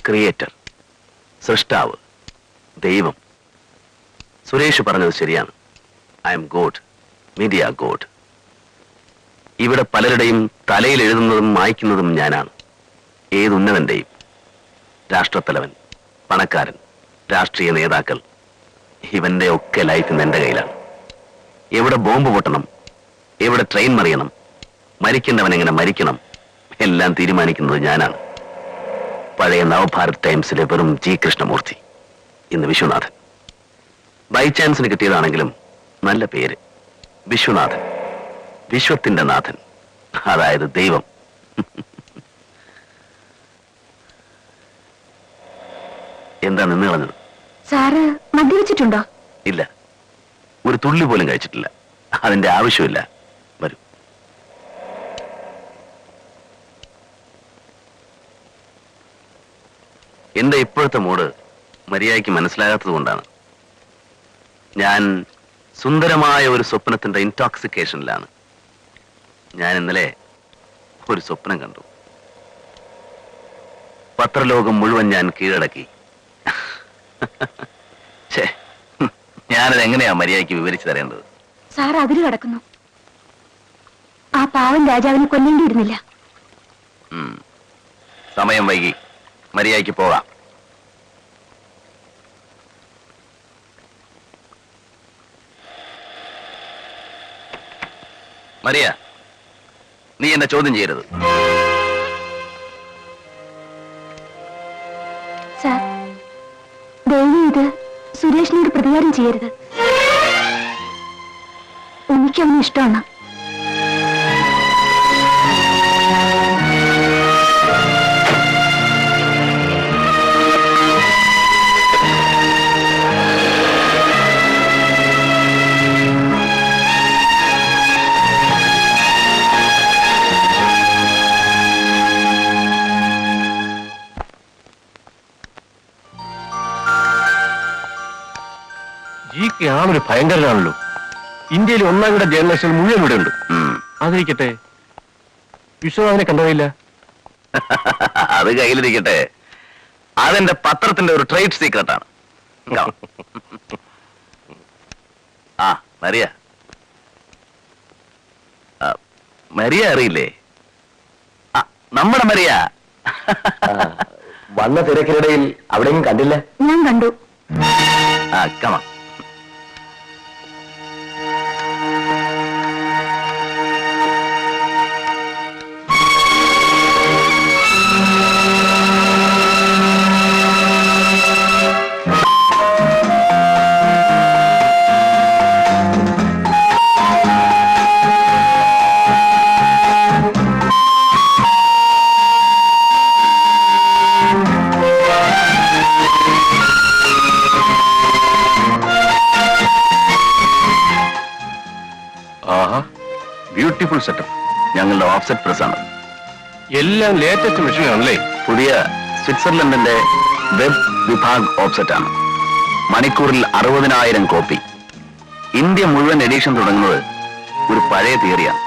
Creator, സൃഷ്ടാവ്, ദൈവം. സുരേഷ് പറഞ്ഞത് ശരിയാണ്. I M God, media God. ഇവിടെ പലരുടെയും തലയിൽ എഴുതുന്നതും മായ്ക്കുന്നതും ഞാനാണ്. ഏതുന്നതന്റെയും. രാഷ്ട്രത്തലവൻ, പണക്കാരൻ, രാഷ്ട്രീയ നേതാക്കൾ, ഇവന്റെ ഒക്കെ ലൈഫ് ഇന്ന് എന്റെ കയ്യിലാണ്. എവിടെ ബോംബ് പൊട്ടണം, എവിടെ ട്രെയിൻ മറിയണം, മരിക്കേണ്ടവൻ എങ്ങനെ മരിക്കണം, എല്ലാം തീരുമാനിക്കുന്നത് ഞാനാണ്. പഴയ നവഭാരത് ടൈംസിലെ വെറും ജി കൃഷ്ണമൂർത്തി, ഇന്ന് വിശ്വനാഥൻ. ബൈ ചാൻസിന് കിട്ടിയതാണെങ്കിലും നല്ല പേര്, വിശ്വനാഥൻ, വിശ്വത്തിന്റെ നാഥൻ, അതായത് ദൈവം. എന്താ നിന്ന് കളഞ്ഞത്? സാറ് മദ്യപിച്ചിട്ടുണ്ടോ? ഇല്ല, ഒരു തുള്ളി പോലും കഴിച്ചിട്ടില്ല. അതിന്റെ ആവശ്യമില്ല. വരൂ. എന്റെ ഇപ്പോഴത്തെ മൂഡ് മര്യാദയ്ക്ക് മനസ്സിലാകാത്തത് കൊണ്ടാണ്. ഞാൻ സുന്ദരമായ ഒരു സ്വപ്നത്തിന്റെ ഇൻടോക്സിക്കേഷനിലാണ്. ഞാൻ ഇന്നലെ ഒരു സ്വപ്നം കണ്ടു. പത്രലോകം മുഴുവൻ ഞാൻ കീഴടക്കി. ഞാനത് എങ്ങനെയാ മര്യാദയ്ക്ക് വിവരിച്ചു തരേണ്ടത്? സാർ അതിര് കടക്കുന്നു. ആ പാവൻ രാജാവിനെ കൊല്ലേണ്ടിയിരുന്നില്ല. സമയം വൈകി, മര്യാദയ്ക്ക് പോകാം. മരിയ, നീ എന്നെ ചോദ്യം ചെയ്യരുത്. സാർ, ദയവ് ഇത് സുരേഷിനോട് പ്രതികാരം ചെയ്യരുത്. എനിക്കവന് ഇഷ്ടമാണ്. ജിക്ക് ആളൊരു ഭയങ്കരനാണല്ലോ. ഇന്ത്യയിൽ ഒന്നാം കൂടെ ജേർണലിസ്റ്റുകൾ മുഴുവൻ ഇവിടെ ഉണ്ട്. അതിരിക്കട്ടെ, വിശ്വനാഥനെ കണ്ടതില്ല. അത് കയ്യിലിരിക്കട്ടെ, അതെന്റെ പത്രത്തിന്റെ ഒരു ട്രേഡ് സീക്രട്ടാണ്. ആ മരിയ, മരിയ അറിയില്ലേ? നമ്മുടെ മരിയ. വന്ന തിരക്കിനിടയിൽ അവിടെയും കണ്ടില്ല. ഞാൻ കണ്ടു. കമ. Beautiful setup. ഞങ്ങളുടെ ഓഫ്സെറ്റ് പ്രസ് ആണ്. എല്ലാം ലേറ്റസ്റ്റ് മെഷീൻ ആണല്ലേ? പുതിയ സ്വിറ്റ്സർലൻഡിന്റെ വെബ് വിഭാഗ് ഓഫ്സെറ്റ് ആണ്. മണിക്കൂറിൽ 60,000 കോപ്പി. ഇന്ത്യ മുഴുവൻ എഡിഷൻ തുടങ്ങുന്നത് ഒരു പഴയ തിയറിയാണ്.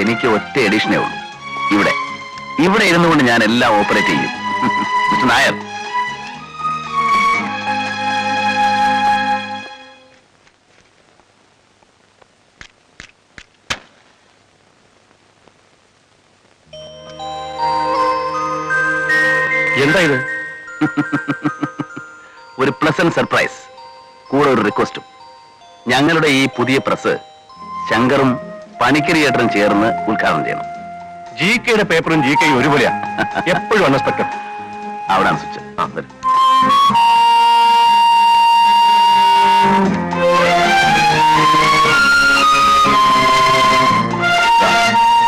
എനിക്ക് ഒറ്റ എഡിഷനേ ഉള്ളൂ. ഇവിടെ ഇരുന്നുകൊണ്ട് ഞാൻ എല്ലാം ഓപ്പറേറ്റ് ചെയ്യും. മിസ്റ്റർ നായർ, എന്താ ഇത്? ഒരു പ്ലസന്റ് സർപ്രൈസ്, കൂടെ ഒരു റിക്വസ്റ്റും. ഞങ്ങളുടെ ഈ പുതിയ പ്രസ് ശങ്കറും പണിക്കരിയേട്ടനും ചേർന്ന് ഉദ്ഘാടനം ചെയ്യണം. ജികെയുടെ പേപ്പറും ജികെയും ഒരുപോലെയാ, എപ്പോഴും അൺഎക്സ്പെക്ടഡ്. അവിടാണ് സ്വിച്ച്.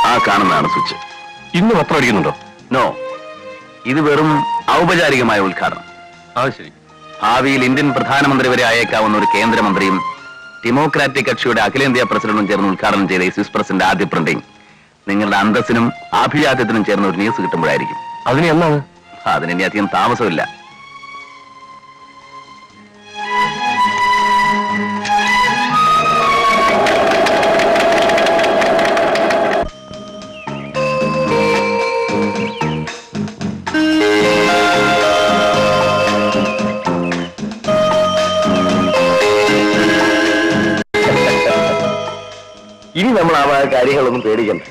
ആ കാണുന്നതാണ് സ്വിച്ച്. ഇന്ന് പത്രം അടിക്കുന്നുണ്ടോ? നോ, ഇത് വെറും ഔപചാരികമായ ഉദ്ഘാടനം. അത് ശരി. ഭാവിയിൽ ഇന്ത്യൻ പ്രധാനമന്ത്രി വരെ അയക്കാവുന്ന ഒരു കേന്ദ്രമന്ത്രിയും ഡെമോക്രാറ്റിക് കക്ഷിയുടെ അഖിലേന്ത്യാ പ്രസിഡന്റും ചേർന്ന് ഉദ്ഘാടനം ചെയ്ത ഈ സ്വിസ് പ്രസിന്റെ ആദ്യ പ്രിന്റിംഗ് നിങ്ങളുടെ അന്തസ്സിനും ആഭിജാത്യത്തിനും ചേർന്ന ഒരു ന്യൂസ് കിട്ടുമ്പോഴായിരിക്കും. അതിന് എന്നാണ്? അതിന് ഇനി അധികം താമസമില്ല. ഇനി നമ്മൾ ആ കാര്യങ്ങളൊന്നും പേടിക്കണ്ട.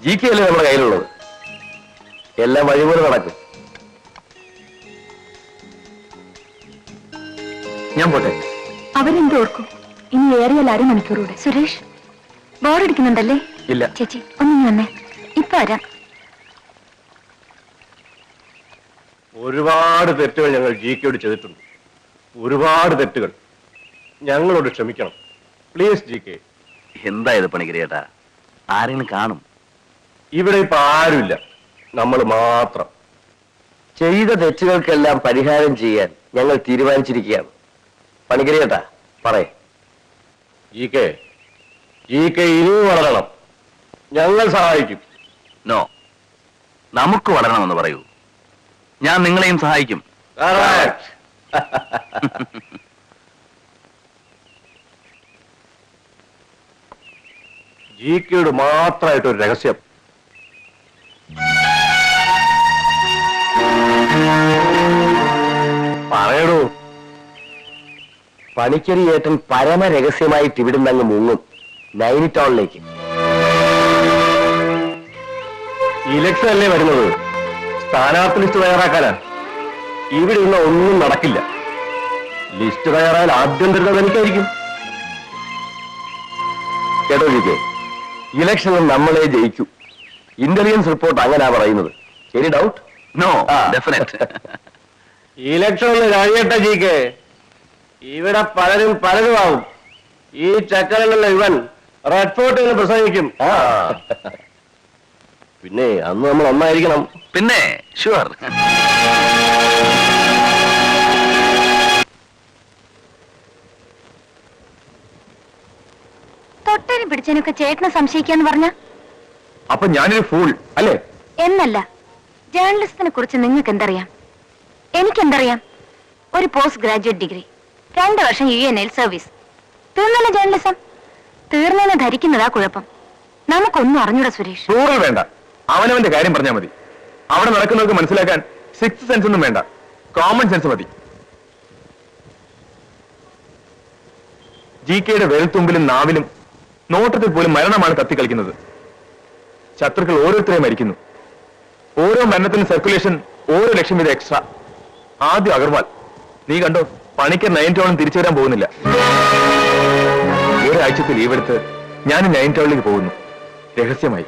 ജി കെ അല്ലേ നമ്മുടെ കയ്യിലുള്ളത്. എല്ലാം വഴിപോലെ നടക്കും. ഞാൻ പോട്ടെ. അവരെന്ത് ഓർക്കും? ഇനി ഏറിയാൽ അരമണിക്കൂറൂടെ. സുരേഷ്, ബോറടിക്കുന്നുണ്ടല്ലേ? ഇല്ല. ചേച്ചി ഒന്നിങ്ങി വന്നേ, ഇപ്പൊ വരാം. ഒരുപാട് തെറ്റുകൾ ഞങ്ങൾ ജി കെയോട് ചെയ്തിട്ടുണ്ട്. ഒരുപാട് തെറ്റുകൾ. ഞങ്ങളോട് ക്ഷമിക്കണം പ്ലീസ് ജി കെ. എന്താ ഇത് പണിക്കരേട്ടാ? ആരെങ്കിലും കാണും? ഇവിടെ ഇപ്പൊ ആരുമില്ല, നമ്മൾ മാത്രം. ചെയ്ത തെറ്റുകൾക്കെല്ലാം പരിഹാരം ചെയ്യാൻ ഞങ്ങൾ തീരുമാനിച്ചിരിക്കുകയാണ്. പണിക്കരേട്ടാ പറയേ. ജി കെ ഇനിയും വളരണം. ഞങ്ങൾ സഹായിക്കും. നോ, നമുക്ക് വളരണമെന്ന് പറയൂ. ഞാൻ നിങ്ങളെയും സഹായിക്കും. ജി കെയോട് മാത്രമായിട്ടൊരു രഹസ്യം. പറയണു. പണിക്കരി ഏട്ടൻ പരമരഹസ്യമായിട്ട് ഇവിടുന്ന് അങ്ങ് മുങ്ങും നൈനിറ്റോളിലേക്ക്. ഇലക്ഷൻ അല്ലേ വരുന്നത്, സ്ഥാനാർത്ഥി ലിസ്റ്റ് തയ്യാറാക്കാനാ. ഇവിടെ ഉള്ള ഒന്നും നടക്കില്ല. ലിസ്റ്റ് തയ്യാറായാൽ ആദ്യം തരുന്നത് എനിക്കായിരിക്കും. കേട്ടോ ജിക്കെ, ഇലക്ഷനിൽ നമ്മളെ ജയിക്കൂ. ഇന്റലിജൻസ് റിപ്പോർട്ട് അങ്ങനെയാ പറയുന്നത്. ശരി? ഡൗട്ട്? നോ, ആ. ഡെഫിനറ്റ്. ഇലക്ഷനിൽ കഴിയട്ടെ ജിക്കെ. ഇവിടെ പലരും പലരുമാവും. ഈ ചക്കരനുള്ള ഇവൻ റെഡ് ഫോർട്ടിൽ പ്രസംഗിക്കും. പിന്നെ അന്ന് നമ്മൾ ഒന്നായിരിക്കണം. പിന്നെ ഷുവർ. തൊട്ടേനും പിടിച്ചതിനൊക്കെ ചേട്ടനെ സംശയിക്കാന്ന് പറഞ്ഞ അപ്പൊ ഞാനൊരു ഫൂൾ അല്ലേ? എന്നല്ല, ജേർണലിസത്തിനെ കുറിച്ച് നിങ്ങൾക്ക് എന്തറിയാം? എനിക്കെന്തറിയാം? ഒരു പോസ്റ്റ് ഗ്രാജുവേറ്റ് ഡിഗ്രി, 2 വർഷം UNL സർവീസ്. തീർന്നല്ല ജേർണലിസം? തീർന്നെന്ന് ധരിക്കുന്നതാ കുഴപ്പം. നമുക്കൊന്നും അറിഞ്ഞൂടാ സുരേഷ്. ടൂറിൽ വേണ്ട, അവനവന്റെ കാര്യം പറഞ്ഞാൽ മതി. അവിടെ നടക്കുന്നവർക്ക് മനസ്സിലാക്കാൻ 6th സെൻസ് ഒന്നും വേണ്ട, കോമൺ സെൻസ് മതി. ജി കെയുടെ വിരൽത്തുമ്പിലും നാവിലും നോട്ടത്തിൽ പോലും മരണമാണ് കത്തിക്കളിക്കുന്നത്. ശത്രുക്കൾ ഓരോരുത്തരെയും മരിക്കുന്നു. ഓരോ മരണത്തിനും സർക്കുലേഷൻ ഓരോ ലക്ഷം വീതം എക്സ്ട്രാ. ആദ്യം അഗർവാൾ, നീ കണ്ടോ, പണിക്കർ 9 ടൗണിൽ തിരിച്ചു വരാൻ പോകുന്നില്ല. ഒരാഴ്ചത്തെ ലീവ് എടുത്ത് ഞാൻ 9 ടൗണിലേക്ക് പോകുന്നു രഹസ്യമായി.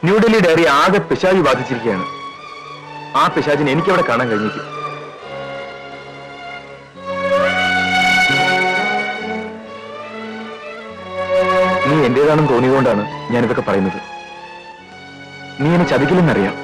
ന്യൂഡൽഹി ഡയറി ആകെ പിശാചി ബാധിച്ചിരിക്കുകയാണ്. ആ പിശാചിനെ എനിക്കവിടെ കാണാൻ കഴിഞ്ഞേക്കും. നീ എന്റേതാണെന്ന് തോന്നിയതുകൊണ്ടാണ് ഞാനിതൊക്കെ പറയുന്നത്. നീ എന്നെ ചതിക്കില്ലെന്നറിയാം.